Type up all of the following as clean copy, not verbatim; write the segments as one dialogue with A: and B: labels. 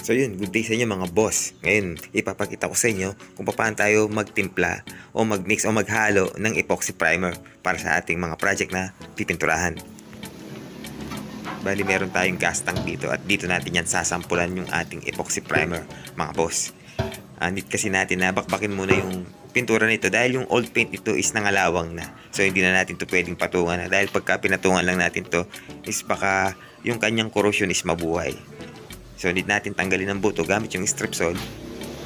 A: So yun, good day sa inyo mga boss. Ngayon, ipapakita ko sa inyo kung paano tayo magtimpla o magmix o maghalo ng epoxy primer para sa ating mga project na pipinturahan. Bali, meron tayong gas tank dito at dito natin yan sasampulan yung ating epoxy primer mga boss. Need kasi natin na bakbakin muna yung pintura nito dahil yung old paint ito is nangalawang na. So hindi na natin to pwedeng patungan na dahil pagka pinatungan lang natin to is baka yung kanyang corrosion is mabuhay. So need natin tanggalin ang buto gamit yung strip-saw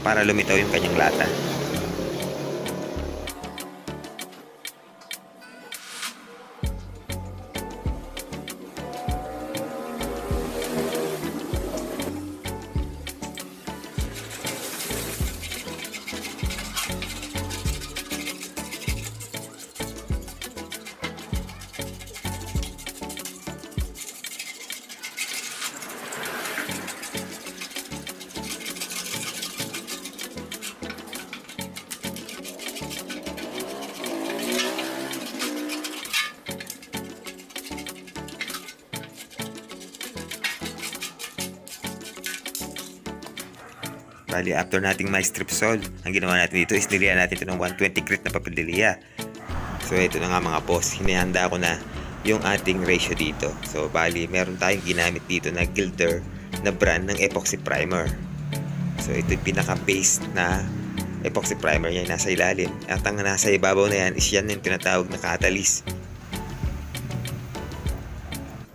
A: para lumitaw yung kanyang lata. Bali, after nating ma-strip saw, ang ginawa natin dito is nilihan natin ito ng 120 grit na papel de lia. So ito na nga mga boss, hinihanda ko na yung ating ratio dito. So bali, meron tayong ginamit dito na Gilder na brand ng epoxy primer. So ito yung pinaka-base na epoxy primer niya, nasa ilalim. At ang nasa ibabaw na yan is yan yung tinatawag na catalyst.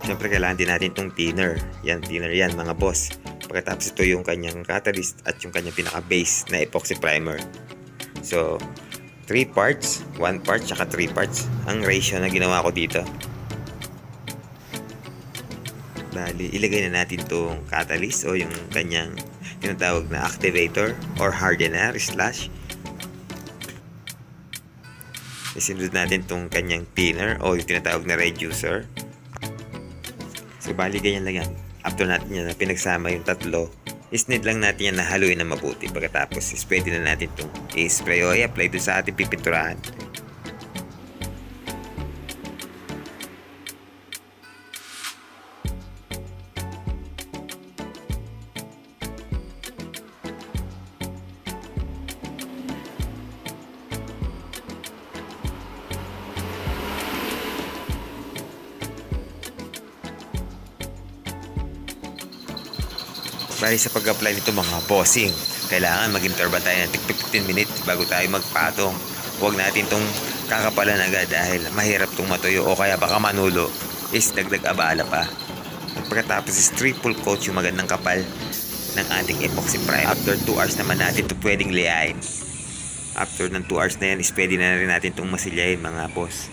A: Siyempre kailangan din natin itong thinner. Yan, thinner yan mga boss. Pagkatapos ito yung kanyang catalyst at yung kanyang pinaka-base na epoxy primer. So, 3 parts, 1 part, tsaka 3 parts ang ratio na ginawa ko dito. Bali, ilagay na natin itong catalyst o yung kanyang tinatawag na activator or hardener slash. Isinunod natin itong kanyang thinner o yung tinatawag na reducer. So, bali ganyan lang yan. After natin yan na pinagsama yung tatlo, is need lang natin yan na haluin na mabuti. Pagkatapos is pwede na natin itong i-spray o i-apply doon sa ating pipinturahan. Bali sa pag-apply nito mga bossing, kailangan mag-interval tayo ng 15 minutes bago tayo magpatong. Huwag natin itong kakapalan agad dahil mahirap itong matuyo o kaya baka manulo, is dagdag abala pa. At pagkatapos is triple coat yung magandang kapal ng ating epoxy primer. After 2 hours naman natin ito pwedeng liain. After ng 2 hours na yan is pwede na rin natin itong masilyain mga boss.